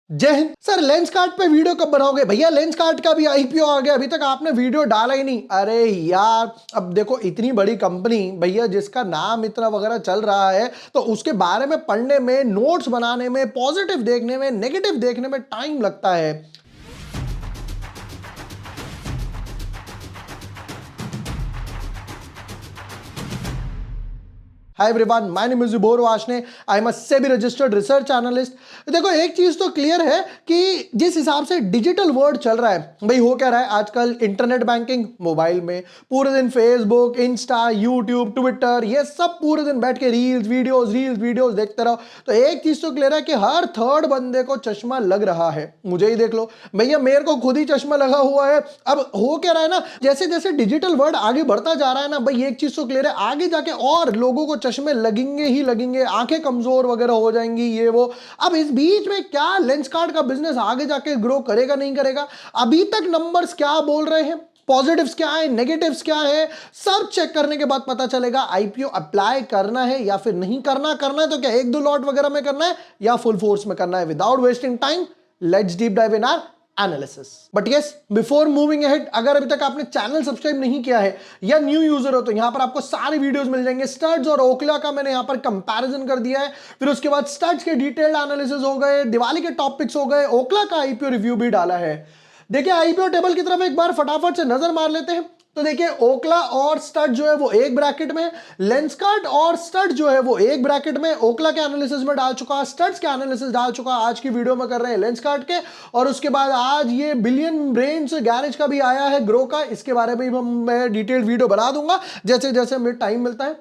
जय Hind sir. Lens cart पे video कब बनाओगे भैया? लेंस कार्ट का भी आईपीओ आ गया, अभी तक आपने वीडियो डाला ही नहीं। अरे यार, अब देखो इतनी बड़ी कंपनी भैया जिसका नाम इतना वगैरह चल रहा है, तो उसके बारे में पढ़ने में, नोट्स बनाने में, पॉजिटिव देखने में, नेगेटिव देखने में टाइम लगता है। Hi everyone, my name is जुबोर वाशने। I am a SEBI registered research analyst. देखो एक चीज तो क्लियर है कि जिस हिसाब से डिजिटल वर्ल्ड चल रहा है, भाई हो क्या रहा है आजकल, इंटरनेट बैंकिंग मोबाइल में, पूरे दिन फेसबुक, इंस्टा, यूट्यूब, ट्विटर, ये सब पूरे दिन बैठ के रील्स वीडियोस देखते रहो। तो एक चीज तो क्लियर है कि हर थर्ड बंदे को चश्मा लग रहा है। मुझे ही देख लो भैया, मेरे को खुद ही चश्मा लगा हुआ है। अब हो क्या रहा है ना, जैसे जैसे डिजिटल वर्ल्ड आगे बढ़ता जा रहा है ना भाई, एक चीज तो क्लियर है, आगे जाके और लोगों को चश्मे लगेंगे ही लगेंगे, आंखें कमजोर वगैरह हो जाएंगी, ये वो। अब इस बीच में क्या लेंस कार्ट का बिजनेस आगे जाके ग्रो करेगा नहीं करेगा? अभी तक नंबर्स क्या बोल रहे हैं, पॉजिटिव्स क्या है, नेगेटिव्स क्या है, सब चेक करने के बाद पता चलेगा आईपीओ अप्लाई करना है या फिर नहीं करना। करना है तो क्या एक दो लॉट वगैरह में करना है या फुल फोर्स में करना है? Without wasting time, let's deep dive in our analysis. But yes, before moving ahead, अगर अभी तक आपने चैनल सब्सक्राइब नहीं किया है या न्यू यूजर हो, तो यहां पर आपको सारे वीडियोस मिल जाएंगे। स्टड्स और ओखला का मैंने यहां पर कंपैरिजन कर दिया है, फिर उसके बाद स्टड्स के डिटेल्ड एनालिसिस हो गए, दिवाली के टॉपिक्स हो गए, ओखला का आईपीओ रिव्यू भी डाला है। देखिए आईपीओ टेबल की तरफ एक बार फटाफट से नजर मार लेते हैं। तो देखिए ओखला और स्टड जो है वो एक ब्रैकेट में, लेंसकार्ट और स्टड जो है वो एक ब्रैकेट में। ओखला के एनालिसिस में डाल चुका, स्टड्स के एनालिसिस डाल चुका, आज की वीडियो में कर रहे हैं लेंसकार्ट के। और उसके बाद आज ये बिलियन ब्रेन्स गैरेज का भी आया है, ग्रो का, इसके बारे में मैं डिटेल्ड वीडियो बना दूंगा जैसे जैसे मुझे टाइम मिलता है।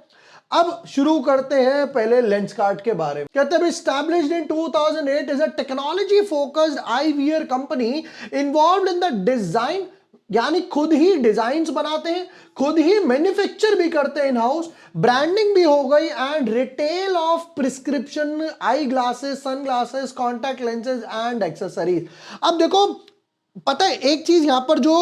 अब शुरू करते हैं पहले लेंसकार्ट के बारे में। कहते हैं established in 2008 is a technology focused eye wear company involved in the design, यानी खुद ही डिजाइन बनाते हैं, खुद ही मैन्युफैक्चर भी करते हैं इन हाउस, ब्रांडिंग भी हो गई, and retail of prescription eyeglasses, sunglasses, contact lenses and accessories. अब देखो पता है एक चीज यहां पर जो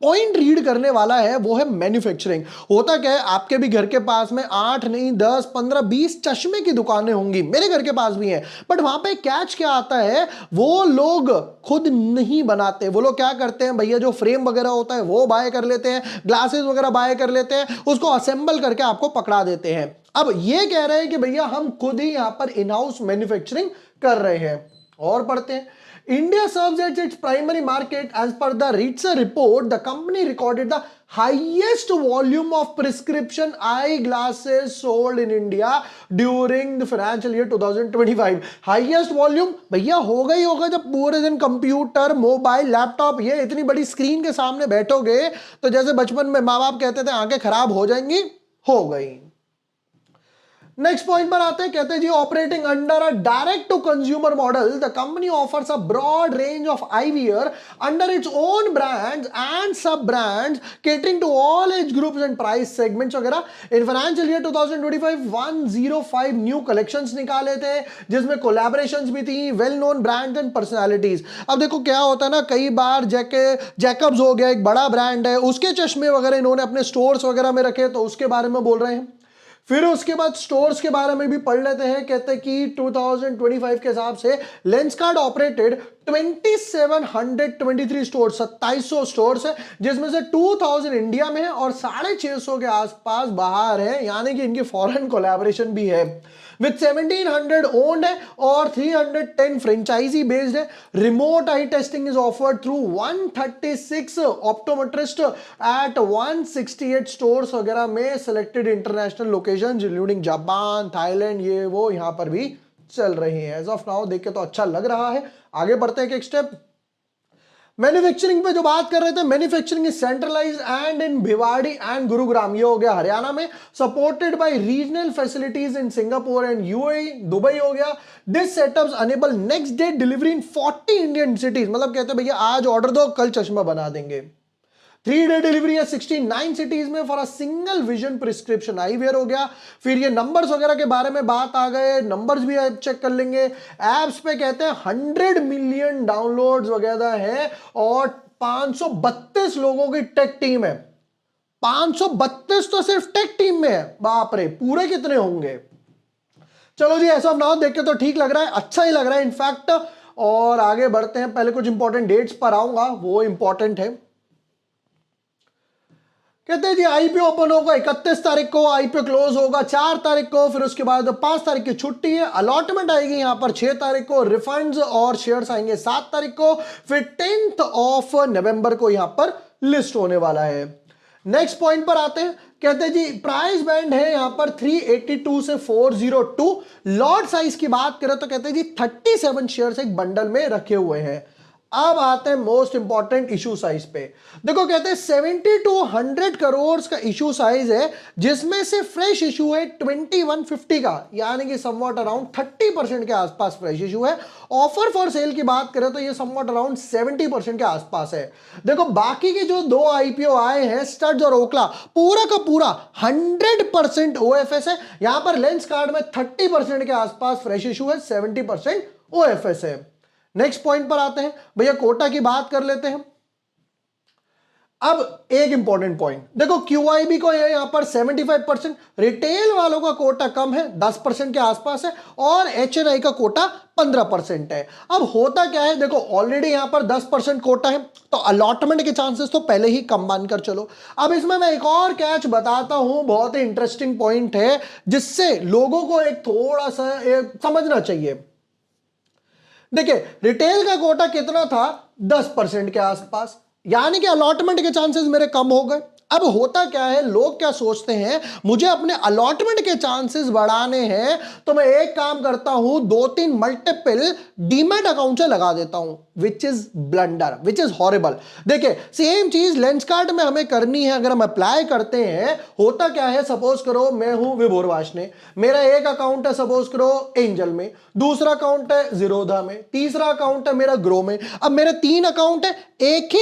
पॉइंट रीड करने वाला है वो है मैन्युफैक्चरिंग। होता क्या है, आपके भी घर के पास में 8 नहीं 10 15 20 चश्मे की दुकानें होंगी, मेरे घर के पास भी है। बट वहां पे कैच क्या आता है, वो लोग खुद नहीं बनाते। वो लोग क्या करते हैं भैया, जो फ्रेम वगैरह होता है वो बाय कर लेते हैं, ग्लासेस वगैरह बाय कर लेते हैं, उसको असेंबल करके आपको पकड़ा देते हैं। अब ये कह रहे हैं कि भैया हम खुद ही यहां पर इन हाउस मैन्युफैक्चरिंग कर रहे हैं। और पढ़ते हैं, India serves as its primary market. As per the Ritzer report, the company recorded the highest volume of prescription eyeglasses sold in India during the financial year 2025. Highest volume भैया होगा ही होगा जब पूरे दिन कंप्यूटर, मोबाइल, लैपटॉप, ये इतनी बड़ी screen के सामने बैठोगे तो जैसे बचपन में माँ बाप कहते थे आंखें खराब हो जाएंगी, हो गई। नेक्स्ट पॉइंट पर आते हैं, कहते हैं जी operating under a direct to consumer model, the company offers a broad range of eyewear under its own brands and sub brands catering to all age groups and price segments वगैरह। In financial year 2025 105 new collections निकाले थे, जिसमें collaborations भी थी, well known brands and personalities. अब देखो क्या होता है ना, कई बार जैकब्स हो गया, एक बड़ा ब्रांड है, उसके चश्मे वगैरह इन्होंने अपने स्टोर्स वगैरह में रखे, तो उसके बारे में बोल रहे हैं। फिर उसके बाद स्टोर्स के बारे में भी पढ़ लेते हैं। कहते हैं कि 2025 के हिसाब से लेंसकार्ट ऑपरेटेड 2723 स्टोर, 2700 स्टोर्स है, जिसमें से 2000 इंडिया में है और 650 के आसपास बाहर है, यानी कि इनकी फॉरेन कोलैबोरेशन भी है। विद 1700 ओन्ड है और 310 फ्रेंचाइजी बेस्ड है। Remote eye testing is offered through 136 optometrist at 168 stores वगैरह में selected international location including Japan, Thailand, ये वो यहां पर भी चल रही है। एज ऑफ नाउ देख के तो अच्छा लग रहा है। आगे बढ़ते हैं एक स्टेप। मैन्युफैक्चरिंग पे जो बात कर रहे थे, manufacturing is centralised and in Bhiwadi and Gurugram, ये हो गया हरियाणा में, supported by regional facilities in Singapore and UAE, Dubai हो गया। This setups enable next day delivery in 40 Indian cities, मतलब कहते हैं भैया आज ऑर्डर दो कल चश्मा बना देंगे। 3-day डिलीवरी है 69 सिटीज में for a single vision prescription eyewear हो गया। फिर ये नंबर्स वगैरह के बारे में बात आ गए, नंबर्स भी आप चेक कर लेंगे। एप्स पे कहते हैं 100 मिलियन डाउनलोड्स वगैरह है और 532 लोगों की टेक टीम है। 532 तो सिर्फ टेक टीम में है, बाप रे, पूरे कितने होंगे? चलो जी, ऐसा नाउ देख के तो ठीक लग रहा है, अच्छा ही लग रहा है। इनफैक्ट और आगे बढ़ते हैं। पहले कुछ इंपॉर्टेंट डेट्स पर आऊंगा, वो इंपॉर्टेंट है। कहते हैं जी आईपीओ ओपन होगा 31 तारीख को, आईपीओ क्लोज होगा 4 तारीख को, फिर उसके बाद 5 तारीख की छुट्टी है, अलॉटमेंट आएगी यहां पर 6 तारीख को, रिफंड्स और शेयर्स आएंगे 7 तारीख को, फिर 10th ऑफ नवंबर को यहां पर लिस्ट होने वाला है। नेक्स्ट पॉइंट पर आते हैं। कहते हैं जी प्राइस बैंड है यहां पर 382 से 402। लॉट साइज की बात करें तो कहते हैं जी 37 शेयर्स एक बंडल में रखे हुए हैं। अब आते हैं मोस्ट इंपॉर्टेंट इशू साइज पे। देखो कहते हैं 70 to 100 करोड़ का इशू साइज है, जिसमें से फ्रेश इशू है 2150 का, यानी कि समवॉट अराउंड 30% के आसपास फ्रेश इशू है। ऑफर फॉर सेल की बात करें तो ये समवॉट अराउंड 70% के आसपास है। देखो बाकी के जो 2 आईपीओ आए हैं स्टड्स और ओखला, पूरा का पूरा 100% ओएफएस है। यहां पर लेंस कार्ड में 30% के आसपास फ्रेश इशू है, 70% ओएफएस है। नेक्स्ट पॉइंट पर आते हैं भैया, कोटा की बात कर लेते हैं। अब एक इंपॉर्टेंट पॉइंट देखो, क्यूआईबी को है यहां पर 75%, रिटेल वालों का कोटा कम है 10% के आसपास है, और एचएनआई का कोटा 15% है। अब होता क्या है, देखो ऑलरेडी यहां पर 10% कोटा है, तो अलॉटमेंट के चांसेस तो पहले ही कम मानकर चलो। अब इसमें मैं एक और कैच बताता हूं, बहुत ही इंटरेस्टिंग पॉइंट है, जिससे लोगों को एक थोड़ा सा समझना चाहिए। देखिए रिटेल का कोटा कितना था, 10% के आसपास, यानी कि अलॉटमेंट के चांसेस मेरे कम हो गए। अब होता क्या है, लोग क्या सोचते हैं, मुझे अपने अलॉटमेंट के चांसेस बढ़ाने हैं, तो मैं एक काम करता हूं, 2-3 मल्टीपल डीमैट अकाउंट से लगा देता हूं, which is blunder, which is horrible. देखिए सेम चीज लेंस कार्ड में हमें करनी है। अगर हम अप्लाई करते हैं, होता क्या है, सपोज करो मैं हूं विभोर वाशने, मेरा एक अकाउंट है सपोज करो एंजल में, दूसरा अकाउंट है जीरोधा में, तीसरा अकाउंट है मेरा ग्रो में। अब मेरे 3 अकाउंट है एक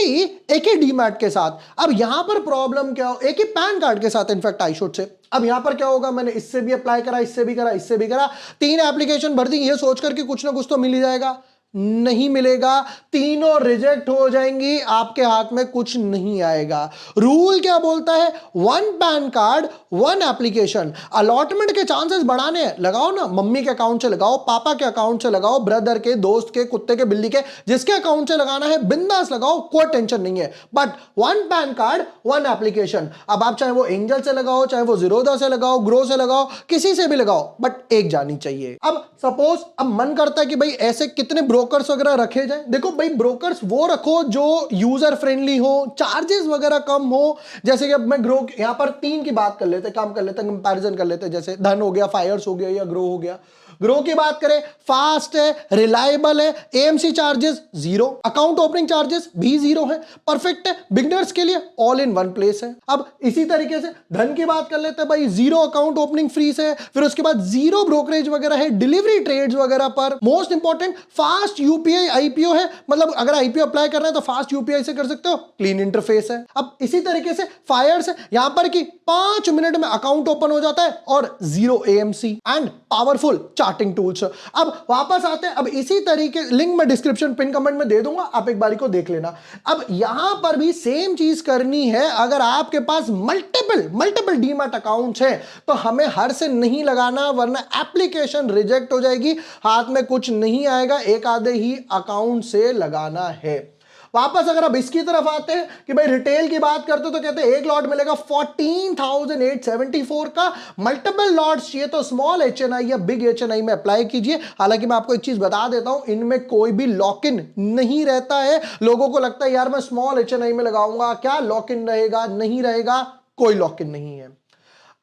ही डीमैट के साथ। अब यहां पर प्रॉब्लम क्या हो, एक ही पैन कार्ड के साथ, इनफैक्ट आई शुड से। अब यहां पर क्या होगा, मैंने इससे भी अप्लाई करा, इससे भी करा, इससे भी करा, 3 एप्लीकेशन भर दी, ये सोचकर कि कुछ ना कुछ तो मिल ही जाएगा। नहीं मिलेगा, तीनों रिजेक्ट हो जाएंगी, आपके हाथ में कुछ नहीं आएगा। रूल क्या बोलता है, 1 पैन कार्ड 1 एप्लीकेशन। अलॉटमेंट के चांसेस बढ़ाने हैं, लगाओ ना, मम्मी के अकाउंट से लगाओ, पापा के अकाउंट से लगाओ, ब्रदर के, दोस्त के, कुत्ते के, बिल्ली के, जिसके अकाउंट से लगाना है बिंदास लगाओ, कोई टेंशन नहीं है। But 1 pan card 1 application. अब आप चाहे वो एंजल से लगाओ, चाहे वो जीरोधा से लगाओ, ग्रो से लगाओ, किसी से भी लगाओ, बट एक जानी चाहिए। अब सपोज अब मन करता है कि भाई ऐसे कितने ब्रोकर्स वगैरह रखे जाए। देखो भाई ब्रोकर्स वो रखो जो यूजर फ्रेंडली हो, चार्जेस वगैरह कम हो। जैसे कि अब मैं ग्रो यहां पर 3 की बात कर लेते, काम कर लेते, कंपैरिजन कर लेते, जैसे धन हो गया, फायर्स हो गया, या ग्रो हो गया। ग्रो की बात करें, फास्ट है, रिलायबल है, AMC charges 0, account opening charges भी 0 है, परफेक्ट है बिगिनर्स के लिए, ऑल इन वन प्लेस है। अब इसी तरीके से धन की बात कर लेते हैं भाई, 0 अकाउंट ओपनिंग फीस है, फिर उसके बाद 0 ब्रोकरेज वगैरह है, डिलीवरी ट्रेड्स वगैरह पर। Most important fast UPI IPO है, मतलब अगर आईपीओ अप्लाई करना है तो फास्ट यूपीआई से कर सकते हो, क्लीन इंटरफेस है। अब इसी तरीके से फायर्स है, यहां पर कि 5 मिनट में अकाउंट ओपन हो जाता है, और 0 AMC and powerful charting tools. अब वापस आते हैं, अब इसी तरीके, लिंक मैं डिस्क्रिप्शन पिन कमेंट में दे दूंगा, आप एक बारी को देख लेना। अब यहां पर भी सेम चीज करनी है। अगर आपके पास मल्टीपल डीमैट अकाउंट्स हैं, तो हमें हर से नहीं लगाना, वरना एप्लीकेशन रिजेक्ट हो जाएगी, हाथ में कुछ नहीं आएगा, एक आधे ही अकाउंट से लगाना है। वापस अगर अब इसकी तरफ आते हैं कि भाई रिटेल की बात करते हो, तो कहते हैं एक लॉट मिलेगा 14,874 का। मल्टीपल लॉट्स चाहिए तो स्मॉल एचएनआई या बिग एचएनआई में अप्लाई कीजिए। हालांकि मैं आपको एक चीज बता देता हूं, इनमें कोई भी लॉक इन नहीं रहता है। लोगों को लगता है यार मैं स्मॉल एचएनआई में लगाऊंगा, क्या लॉक इन रहेगा, नहीं रहेगा, कोई लॉक इन नहीं है।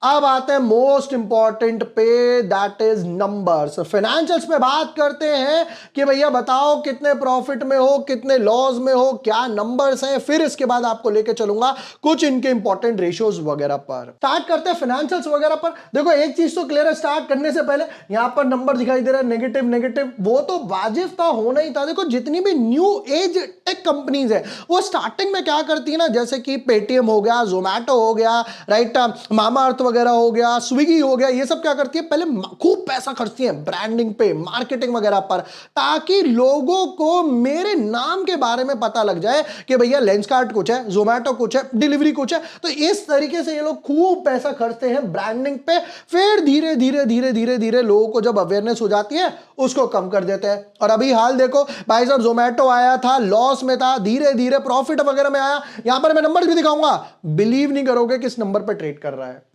अब आते हैं मोस्ट इंपॉर्टेंट पे, दैट इज नंबर्स। फाइनेंशियल्स पे बात करते हैं कि भैया बताओ कितने प्रॉफिट में हो, कितने लॉस में हो, क्या नंबर्स हैं। फिर इसके बाद आपको लेके चलूंगा कुछ इनके इंपॉर्टेंट रेशियोज वगैरह पर। स्टार्ट करते हैं फाइनेंशियल्स वगैरह पर। देखो एक चीज तो क्लियर है, स्टार्ट करने से पहले यहां पर नंबर दिखाई दे रहा है नेगेटिव, वो तो वाजिब था, होना ही था। देखो जितनी भी न्यू एज टेक कंपनीज है, वो स्टार्टिंग में क्या करती है ना, जैसे कि पेटीएम हो गया, जोमैटो हो गया, राइट, मामा अर्थ वगैरह हो गया, स्विगी हो गया, ये सब क्या करती है, पहले खूब पैसा खर्चती है ब्रांडिंग पे, मार्केटिंग वगैरह पर, ताकि लोगों को मेरे नाम के बारे में पता लग जाए कि भैया लेंसकार्ट कुछ है, जोमेटो कुछ है, डिलीवरी कुछ है। तो इस तरीके से ये लोग खूब पैसा खर्चते हैं ब्रांडिंग पे। फिर धीरे धीरे धीरे धीरे धीरे लोगों को जब अवेयरनेस हो जाती है उसको कम कर देते हैं। और अभी हाल देखो भाई साहब, जोमेटो आया था, लॉस में था, धीरे धीरे प्रॉफिट वगैरह में आया। यहां पर मैं नंबर भी दिखाऊंगा, बिलीव नहीं करोगे किस नंबर पर ट्रेड कर रहा है।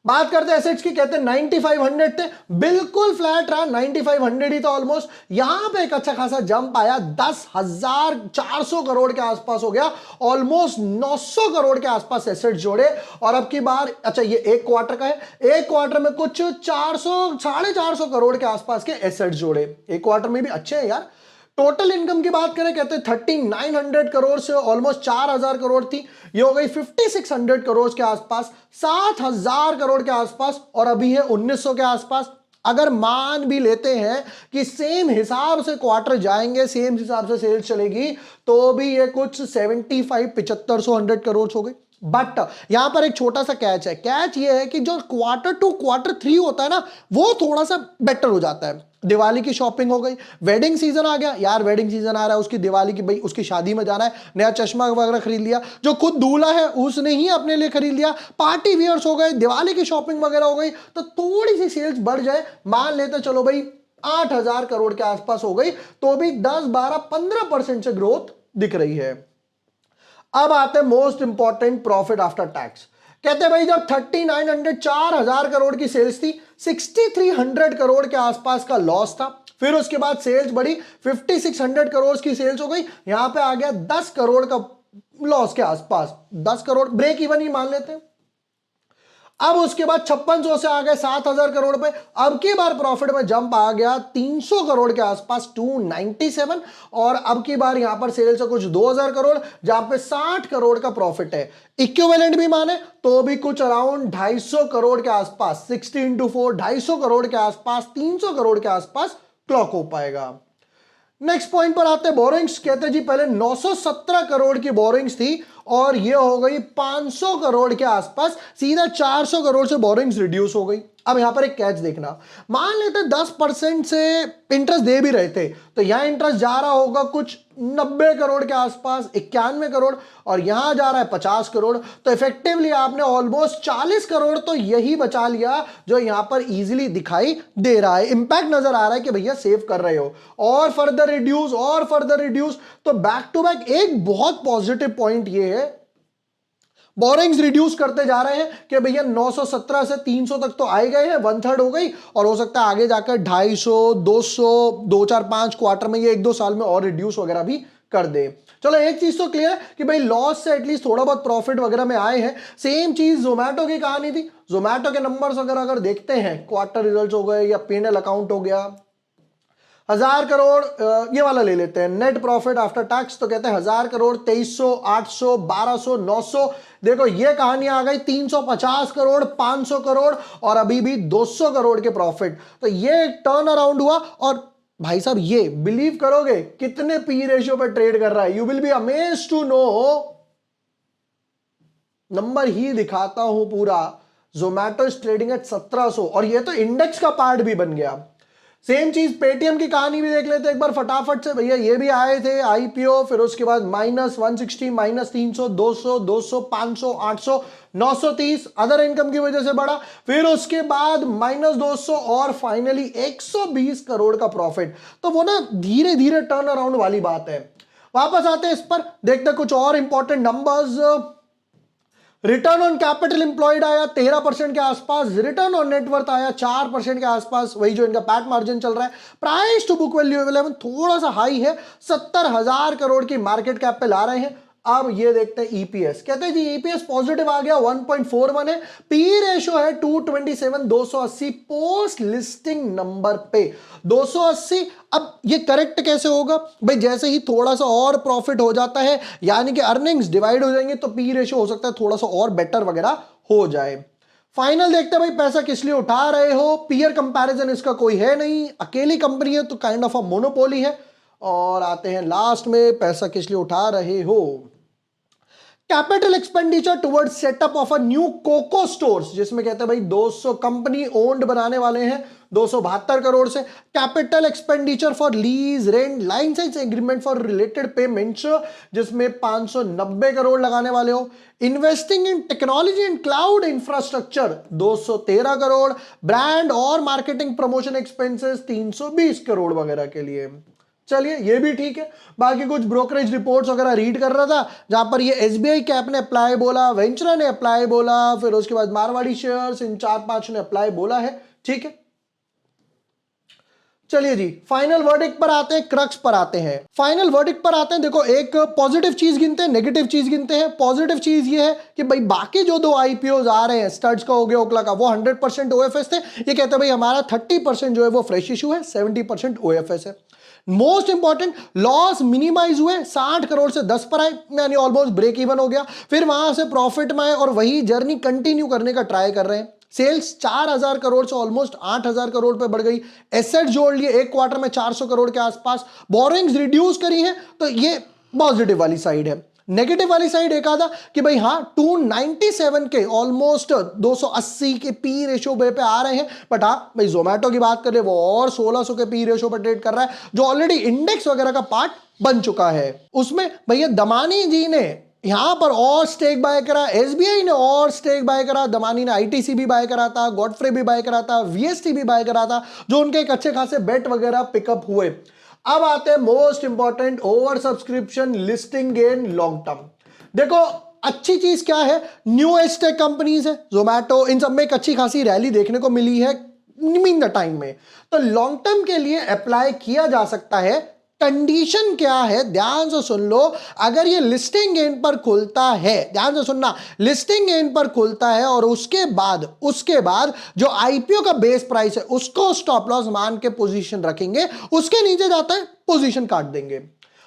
बात करते हैं एसेट्स की, कहते हैं 9500 थे, बिल्कुल फ्लैट रहा, 9500 ही था ऑलमोस्ट। यहां पे एक अच्छा खासा जंप आया, 10,400 करोड़ के आसपास हो गया, ऑलमोस्ट 900 करोड़ के आसपास एसेट्स जोड़े। और अब की बार, अच्छा ये एक क्वार्टर का है, एक क्वार्टर में कुछ 400 450 करोड़ के आसपास के एसेट्स जोड़े, एक क्वार्टर में भी अच्छे हैं यार। टोटल इनकम की बात करें, कहते हैं 3900 करोड़ से ऑलमोस्ट 4000 करोड़ थी, ये हो गई 5600 करोड़ के आसपास, 7000 करोड़ के आसपास, और अभी है 1900 के आसपास। अगर मान भी लेते हैं कि सेम हिसाब से क्वार्टर जाएंगे, सेम हिसाब से सेल्स चलेगी, तो भी ये कुछ 75 करोड़ हो गई। बट यहां पर एक छोटा सा कैच है, कैच ये है कि जो क्वार्टर 2 क्वार्टर 3 होता है ना, वो थोड़ा सा बेटर हो जाता है। दिवाली की शॉपिंग हो गई, वेडिंग सीजन आ गया यार, वेडिंग सीजन आ रहा है, उसकी दिवाली की, भाई उसकी शादी में जाना है, नया चश्मा वगैरह खरीद लिया, जो खुद दूल्हा है उसने ही अपने लिए खरीद लिया, पार्टी वियर्स हो गए, दिवाली की शॉपिंग वगैरह हो गई, तो थोड़ी सी सेल्स बढ़ जाए, मान लेते चलो भाई 8000 करोड़ के आसपास हो गई, तो भी 10 12 15% से ग्रोथ दिख रही है। अब आते हैं most important, profit after tax. कहते हैं भाई जब 3900 4000 करोड़ की सेल्स थी, 6300 करोड़ के आसपास का लॉस था, फिर उसके बाद सेल्स बढ़ी, 5600 करोड़ की सेल्स हो गई, यहां पे आ गया 10 करोड़ का लॉस के आसपास, 10 करोड़ ब्रेक इवन ही मान लेते हैं। अब उसके बाद 5600 से आ गए 7000 करोड़ पे, अब की बार प्रॉफिट में जंप आ गया 300 करोड़ के आसपास, 297, और अब की बार यहां पर सेल्स है कुछ 2000 करोड़, जहां पे 60 करोड़ का प्रॉफिट है। इक्विवेलेंट भी माने तो भी कुछ अराउंड 250 करोड़ के आसपास, 60 into 4 250 करोड़ के आसपास, 300 करोड़ के आसपास क्लॉक हो पाएगा। नेक्स्ट पॉइंट पर आते हैं बोरिंग्स। कहते हैं जी पहले 917 करोड़ की बोरिंग्स थी, और ये हो गई 500 करोड़ के आसपास, सीधा 400 करोड़ से बोरिंग्स रिड्यूस हो गई। अब यहां पर एक कैच देखना, मान लेते 10% से इंटरेस्ट दे भी रहे थे, तो यहां इंटरेस्ट जा रहा होगा कुछ 90 करोड़ के आसपास, 91 करोड़, और यहां जा रहा है 50 करोड़, तो इफेक्टिवली आपने ऑलमोस्ट 40 करोड़ तो यही बचा लिया, जो यहां पर इजीली दिखाई दे रहा है। इंपैक्ट नजर आ रहा है कि भैया सेव कर रहे हो, और फर्दर रिड्यूस, और फर्दर रिड्यूस। तो बैक टू बैक एक बहुत पॉजिटिव पॉइंट ये है, बोरिंग्स रिड्यूस करते जा रहे हैं कि भैया 917 से 300 तक तो आए गए हैं, 1/3 हो गई, और हो सकता है आगे जाकर 250 200 2 4 5 क्वार्टर में, ये 1-2 साल में और रिड्यूस वगैरह भी कर दे। चलो एक चीज तो क्लियर है कि भाई लॉस से एटलीस्ट थोड़ा बहुत प्रॉफिट वगैरह में आए हैं। सेम चीज जोमेटो की कहानी थी, जोमेटो के नंबर्स अगर देखते हैं, क्वार्टर रिजल्ट हो गए या P&L अकाउंट हो गया, 1000 करोड़, ये वाला ले लेते हैं नेट प्रॉफिट आफ्टर टैक्स, तो कहते हैं 1000 करोड़, 2300, 800, 1200, 900, देखो ये कहानी आ गई 350 करोड़, 500 करोड़, और अभी भी 200 करोड़ के प्रॉफिट। तो ये टर्न अराउंड हुआ, और भाई साहब ये बिलीव करोगे कितने पी रेशियो पर ट्रेड कर रहा है, you will be amazed to know. Number ही दिखाता हूं पूरा, जोमेटो इज ट्रेडिंग एट 1700, और ये तो इंडेक्स का पार्ट भी बन गया। सेम चीज पेटीएम की कहानी भी देख लेते हैं एक बार फटाफट से। भैया ये भी आए थे आईपीओ, फिर उसके बाद -160, -300, 200, 200, 500, 800, 930 अदर इनकम की वजह से बढ़ा, फिर उसके बाद -200, और फाइनली 120 करोड़ का प्रॉफिट। तो वो ना धीरे धीरे टर्न अराउंड वाली बात है। वापस आते हैं इस पर, देखते हैं कुछ और important numbers. Return on capital employed आया 13% के आसपास, रिटर्न ऑन नेटवर्थ आया 4% के आसपास, वही जो इनका पैट मार्जिन चल रहा है। प्राइस टू बुक वैल्यू 11 थोड़ा सा हाई है, 70,000 करोड़ की मार्केट कैप पे ला रहे हैं। अब ये देखते हैं ईपीएस, कहते हैं जी ईपीएस पॉजिटिव आ गया, 1.41 है, पी रेशियो है 227, 280 पोस्ट लिस्टिंग नंबर पे 280। अब ये करेक्ट कैसे होगा भाई, जैसे ही थोड़ा सा और प्रॉफिट हो जाता है, यानी कि अर्निंग्स डिवाइड हो जाएंगे, तो पी रेशियो हो सकता है थोड़ा सा और बेटर वगैरह हो जाए। फाइनल देखते हैं भाई पैसा किस लिए उठा रहे हो, पीयर कंपैरिजन इसका कोई है नहीं, अकेली कंपनी है तो काइंड ऑफ अ मोनोपोली है। और आते हैं लास्ट में, पैसा किस लिए उठा रहे हो। Capital expenditure towards setup of a new COCO stores, जिसमें कहते हैं भाई 200 कंपनी ओन्ड बनाने वाले हैं, 272 करोड़ से। Capital expenditure for lease, rent, licence agreement for related payments, जिसमें 590 करोड़ लगाने वाले हो। Investing in technology and cloud infrastructure 213 crore. Brand और मार्केटिंग प्रमोशन एक्सपेंसेस 320 करोड़ वगैरह के लिए। चलिए ये भी ठीक है। बाकी कुछ ब्रोकरेज रिपोर्ट्स वगैरह रीड कर रहा था, जहां पर ये एसबीआई कैप ने अप्लाई बोला, वेंचुरा ने अप्लाई बोला, फिर उसके बाद मारवाड़ी शेयर्स, इन 4-5 ने अप्लाई बोला है। ठीक है, चलिए जी फाइनल वर्डिक्ट पर आते हैं, क्रक्स पर आते हैं। फाइनल वर्डिक्ट पर आते हैं। देखो, एक पॉजिटिव चीज गिनते हैं, नेगेटिव चीज गिनते हैं। पॉजिटिव चीज ये है कि भाई बाकी जो 2 आईपीओ आ रहे हैं, स्टड्स का हो गया, ओकला का, वो 100% ओएफएस थे। ये कहते हैं भाई हमारा 30% जो है वो फ्रेश इशू है, 70% ओएफएस है। मोस्ट इंपॉर्टेंट, लॉस मिनिमाइज हुए, 60 करोड़ से 10 पर आए, यानी ऑलमोस्ट ब्रेक इवन हो गया। फिर वहां से प्रॉफिट में आए और वही जर्नी कंटिन्यू करने का ट्राई कर रहे हैं। सेल्स 4000 करोड़ से ऑलमोस्ट 8000 करोड़ पे बढ़ गई। एसेट जोड़ लिए एक क्वार्टर में 400 करोड़ के आसपास। बोरिंग्स रिड्यूस करी है, तो ये पॉजिटिव वाली साइड है। नेगेटिव वाली साइड एक आधा कि भाई हाँ 297 के ऑलमोस्ट 280 के पी रेशियो पे आ रहे हैं। बट हाँ भाई जोमेटो की बात करें, वो और 1600 के पी रेशियो पर ट्रेड कर रहा है, जो ऑलरेडी इंडेक्स वगैरह का पार्ट बन चुका है। उसमें भैया दमानी जी ने यहां पर और स्टेक बाय करा, एसबीआई ने और स्टेक बाय करा, दमानी ने आईटीसी भी बाय करा था, गॉडफ्रे भी बाय करा था, वीएसटी भी बाय करा था, जो उनके एक अच्छे खासे बेट वगैरह पिकअप हुए। अब आते हैं most important, over subscription, listing gain, long term. देखो अच्छी चीज क्या है, न्यू एज टेक कंपनीज है, जोमेटो, इन सब में एक अच्छी खासी रैली देखने को मिली है इन द टाइम में। तो लॉन्ग टर्म के लिए अप्लाई किया जा सकता है। कंडीशन क्या है, ध्यान से सुन लो। अगर ये लिस्टिंग गेन पर खुलता है, ध्यान से सुनना, लिस्टिंग गेन पर खुलता है और उसके बाद जो आईपीओ का बेस प्राइस है उसको स्टॉप लॉस मान के पोजीशन रखेंगे, उसके नीचे जाता है पोजीशन काट देंगे।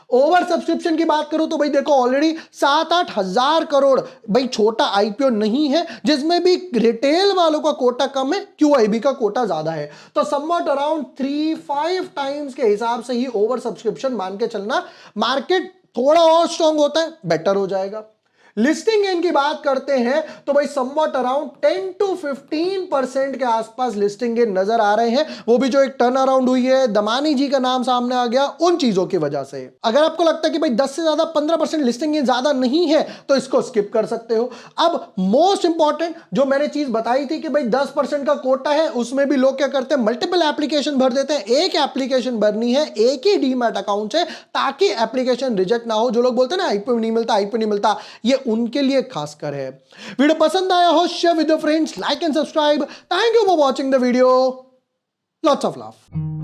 ओवर सब्सक्रिप्शन की बात करूं तो भाई देखो ऑलरेडी 7-8 हजार करोड़, भाई छोटा आईपीओ नहीं है, जिसमें भी रिटेल वालों का कोटा कम है, क्यूआईबी का कोटा ज्यादा है। तो समवट अराउंड 3-5 टाइम्स के हिसाब से ही ओवर सब्सक्रिप्शन मान के चलना। मार्केट थोड़ा और स्ट्रांग होता है, बेटर हो जाएगा। लिस्टिंग गेन की बात करते हैं तो भाई समवट अराउंड 10-15% के आसपास लिस्टिंग गेन नजर आ रहे हैं। वो भी जो एक टर्न अराउंड हुई है, दमानी जी का नाम सामने आ गया, उन चीजों की वजह से। अगर आपको लगता है कि भाई 10 से ज्यादा 15% लिस्टिंग गेन ज्यादा नहीं है, तो इसको स्किप कर सकते हो। अब मोस्ट इंपॉर्टेंट जो मैंने चीज बताई थी कि भाई 10% का कोटा है, उसमें भी लोग क्या करते हैं, मल्टीपल एप्लीकेशन भर देते हैं। एक एप्लीकेशन भरनी है, एक ही डीमैट अकाउंट है, ताकि एप्लीकेशन रिजेक्ट ना हो। जो लोग बोलते हैं ना आईपीओ नहीं मिलता, ये उनके लिए खासकर है। वीडियो पसंद आया हो, share with your friends, like and subscribe. Thank you for watching the video. Lots of love.